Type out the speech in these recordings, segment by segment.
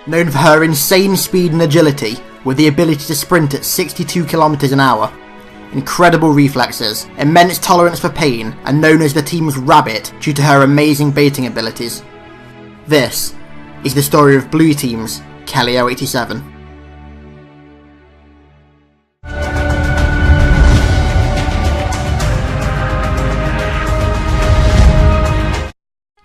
known for her insane speed and agility, with the ability to sprint at 62 km an hour. Incredible reflexes, immense tolerance for pain, and known as the team's rabbit due to her amazing baiting abilities. This is the story of Blue Team's Kelly 087.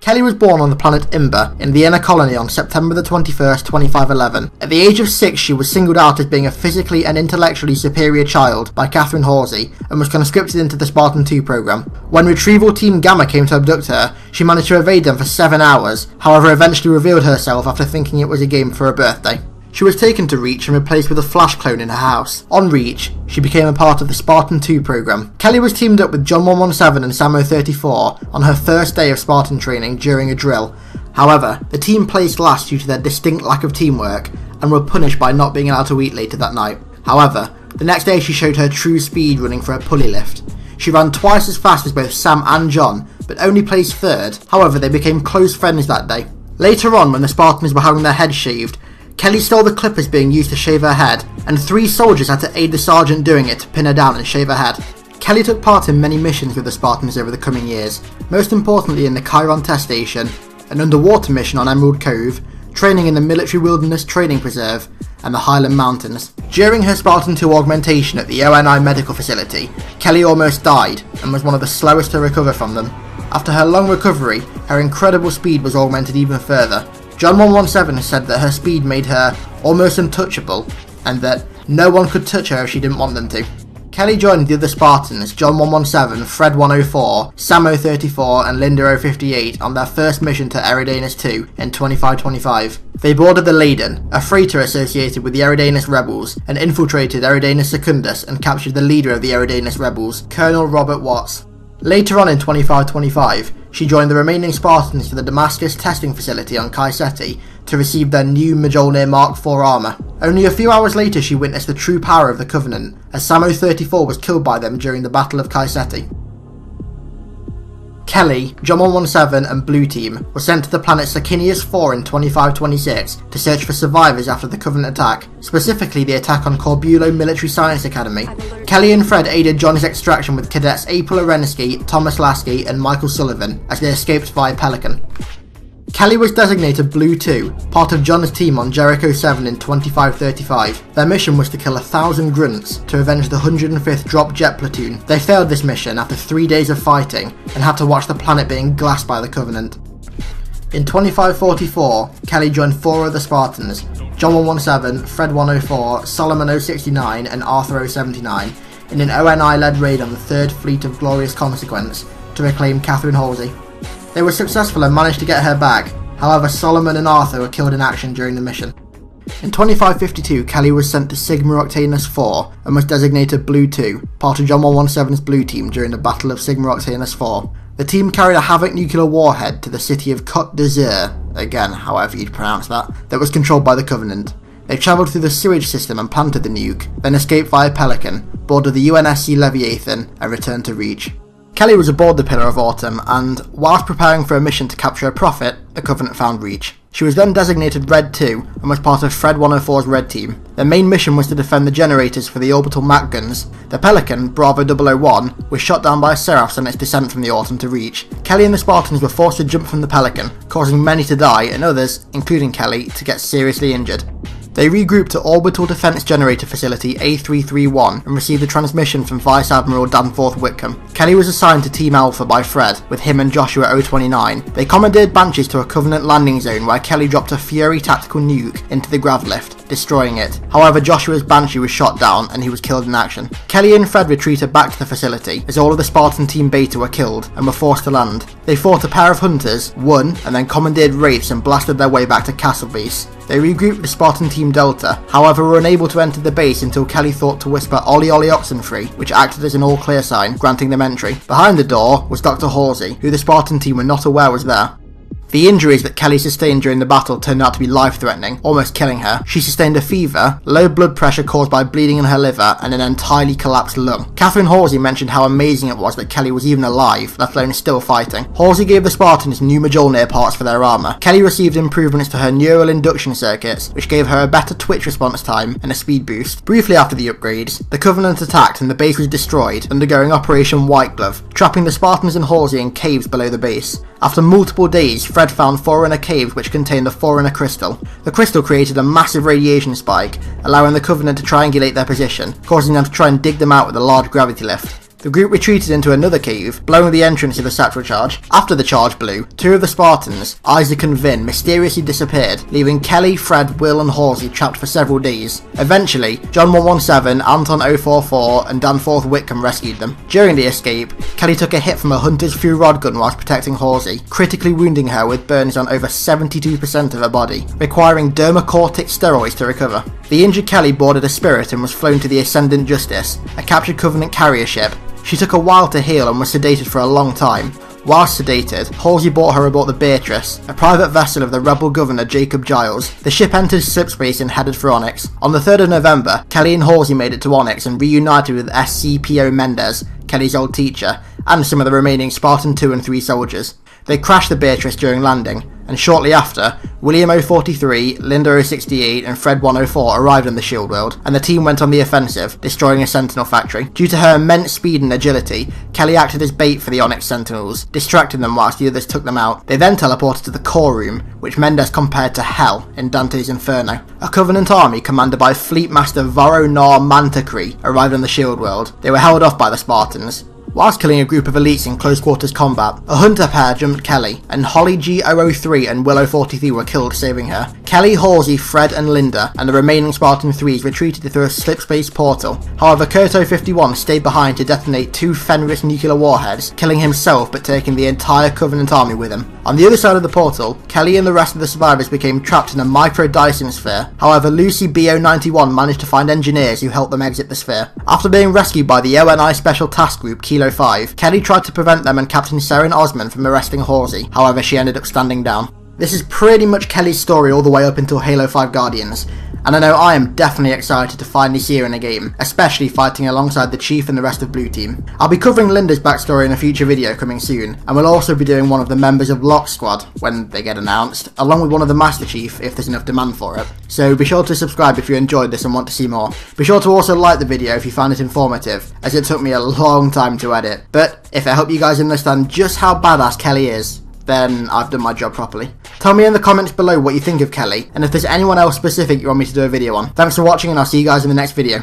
Kelly was born on the planet Imber in the Inner Colony on September 21st, 2511. At the age of 6, she was singled out as being a physically and intellectually superior child by Catherine Halsey and was conscripted into the Spartan 2 program. When Retrieval Team Gamma came to abduct her, she managed to evade them for 7 hours, however eventually revealed herself after thinking it was a game for her birthday. She was taken to Reach and replaced with a Flash clone in her house. On Reach, she became a part of the Spartan 2 program. Kelly was teamed up with John 117 and Samo 34 on her first day of Spartan training during a drill. However, the team placed last due to their distinct lack of teamwork and were punished by not being allowed to eat later that night. However, the next day she showed her true speed running for a pulley lift. She ran twice as fast as both Sam and John, but only placed third. However, they became close friends that day. Later on, when the Spartans were having their heads shaved, Kelly stole the clippers being used to shave her head, and 3 soldiers had to aid the sergeant doing it to pin her down and shave her head. Kelly took part in many missions with the Spartans over the coming years, most importantly in the Chiron test station, an underwater mission on Emerald Cove, training in the Military Wilderness Training Preserve, and the Highland Mountains. During her Spartan 2 augmentation at the ONI medical facility, Kelly almost died and was one of the slowest to recover from them. After her long recovery, her incredible speed was augmented even further. John 117 has said that her speed made her almost untouchable, and that no one could touch her if she didn't want them to. Kelly joined the other Spartans, John 117, Fred 104, Samo 34 and Linda 058 on their first mission to Eridanus 2 in 2525. They boarded the Leiden, a freighter associated with the Eridanus rebels, and infiltrated Eridanus Secundus and captured the leader of the Eridanus rebels, Colonel Robert Watts. Later on in 2525, she joined the remaining Spartans to the Damascus testing facility on Kaiseti to receive their new Mjolnir Mark IV armour. Only a few hours later she witnessed the true power of the Covenant, as Samo 34 was killed by them during the Battle of Kaiseti. Kelly, John 117 and Blue Team were sent to the planet Sicinius 4 in 2526 to search for survivors after the Covenant attack, specifically the attack on Corbulo Military Science Academy. Kelly and Fred aided John's extraction with cadets April Arensky, Thomas Lasky and Michael Sullivan as they escaped via Pelican. Kelly was designated Blue 2, part of John's team on Jericho 7 in 2535. Their mission was to kill 1,000 grunts to avenge the 105th Drop Jet Platoon. They failed this mission after 3 days of fighting and had to watch the planet being glassed by the Covenant. In 2544, Kelly joined 4 other Spartans, John 117, Fred 104, Solomon 069 and Arthur 079, in an ONI-led raid on the 3rd Fleet of Glorious Consequence to reclaim Catherine Halsey. They were successful and managed to get her back, however Solomon and Arthur were killed in action during the mission. In 2552, Kelly was sent to Sigma Octanus 4 and was designated Blue 2, part of John 117's Blue Team during the Battle of Sigma Octanus 4. The team carried a Havoc nuclear warhead to the city of Côte d'Azur, again however you'd pronounce that was controlled by the Covenant. They travelled through the sewage system and planted the nuke, then escaped via Pelican, boarded the UNSC Leviathan and returned to Reach. Kelly was aboard the Pillar of Autumn and, whilst preparing for a mission to capture a Prophet, the Covenant found Reach. She was then designated Red 2 and was part of Fred 104's Red Team. Their main mission was to defend the generators for the orbital MAC guns. The Pelican, Bravo 001, was shot down by Seraphs on its descent from the Autumn to Reach. Kelly and the Spartans were forced to jump from the Pelican, causing many to die and others, including Kelly, to get seriously injured. They regrouped to Orbital Defence Generator Facility A331 and received a transmission from Vice Admiral Danforth Whitcomb. Kelly was assigned to Team Alpha by Fred, with him and Joshua 029. They commandeered Banshees to a Covenant landing zone where Kelly dropped a Fury tactical nuke into the grav lift, destroying it. However, Joshua's Banshee was shot down and he was killed in action. Kelly and Fred retreated back to the facility as all of the Spartan Team Beta were killed and were forced to land. They fought a pair of hunters, won, and then commandeered wraiths and blasted their way back to Castle Base. They regrouped with the Spartan Team Delta, however were unable to enter the base until Kelly thought to whisper Ollie Ollie Oxenfree, which acted as an all clear sign, granting them entry. Behind the door was Dr. Halsey, who the Spartan team were not aware was there. The injuries that Kelly sustained during the battle turned out to be life-threatening, almost killing her. She sustained a fever, low blood pressure caused by bleeding in her liver, and an entirely collapsed lung. Catherine Halsey mentioned how amazing it was that Kelly was even alive, let alone still fighting. Halsey gave the Spartans new Mjolnir parts for their armour. Kelly received improvements to her neural induction circuits, which gave her a better twitch response time and a speed boost. Briefly after the upgrades, the Covenant attacked and the base was destroyed, undergoing Operation White Glove, trapping the Spartans and Halsey in caves below the base. After multiple days, Fred found Forerunner caves which contained the Forerunner crystal. The crystal created a massive radiation spike, allowing the Covenant to triangulate their position, causing them to try and dig them out with a large gravity lift. The group retreated into another cave, blowing the entrance to the satchel charge. After the charge blew, two of the Spartans, Isaac and Vin, mysteriously disappeared, leaving Kelly, Fred, Will and Halsey trapped for several days. Eventually, John 117, Anton 044 and Danforth Whitcomb rescued them. During the escape, Kelly took a hit from a Hunter's Few rod gun whilst protecting Halsey, critically wounding her with burns on over 72% of her body, requiring dermocortic steroids to recover. The injured Kelly boarded a Spirit and was flown to the Ascendant Justice, a captured Covenant carrier ship. She took a while to heal and was sedated for a long time. Whilst sedated, Halsey brought her aboard the Beatrice, a private vessel of the rebel governor Jacob Giles. The ship entered slipspace and headed for Onyx. On the 3rd of November, Kelly and Halsey made it to Onyx and reunited with SCPO Mendez, Kelly's old teacher, and some of the remaining Spartan 2 and 3 soldiers. They crashed the Beatrice during landing, and shortly after, William 043, Linda 068 and Fred 104 arrived on the Shield World, and the team went on the offensive, destroying a Sentinel factory. Due to her immense speed and agility, Kelly acted as bait for the Onyx Sentinels, distracting them whilst the others took them out. They then teleported to the Core Room, which Mendez compared to Hell in Dante's Inferno. A Covenant army commanded by Fleet Master Varro Nar Mantacree arrived on the Shield World. They were held off by the Spartans. Whilst killing a group of elites in close quarters combat, a Hunter pair jumped Kelly, and Holly G003 and Willow 43 were killed saving her. Kelly, Halsey, Fred and Linda and the remaining Spartan 3s retreated through a slipspace portal. However, Kurto 51 stayed behind to detonate 2 Fenris nuclear warheads, killing himself but taking the entire Covenant army with him. On the other side of the portal, Kelly and the rest of the survivors became trapped in a micro Dyson sphere. However, Lucy BO91 managed to find engineers who helped them exit the sphere. After being rescued by the ONI Special Task Group Kilo 5, Kelly tried to prevent them and Captain Seren Osman from arresting Halsey, however she ended up standing down. This is pretty much Kelly's story all the way up until Halo 5 Guardians, and I know I am definitely excited to finally see her in a game, especially fighting alongside the Chief and the rest of Blue Team. I'll be covering Linda's backstory in a future video coming soon, and we'll also be doing one of the members of Lock Squad when they get announced, along with one of the Master Chief if there's enough demand for it. So be sure to subscribe if you enjoyed this and want to see more. Be sure to also like the video if you found it informative, as it took me a long time to edit, but if it helped you guys understand just how badass Kelly is, then I've done my job properly. Tell me in the comments below what you think of Kelly, and if there's anyone else specific you want me to do a video on. Thanks for watching and I'll see you guys in the next video.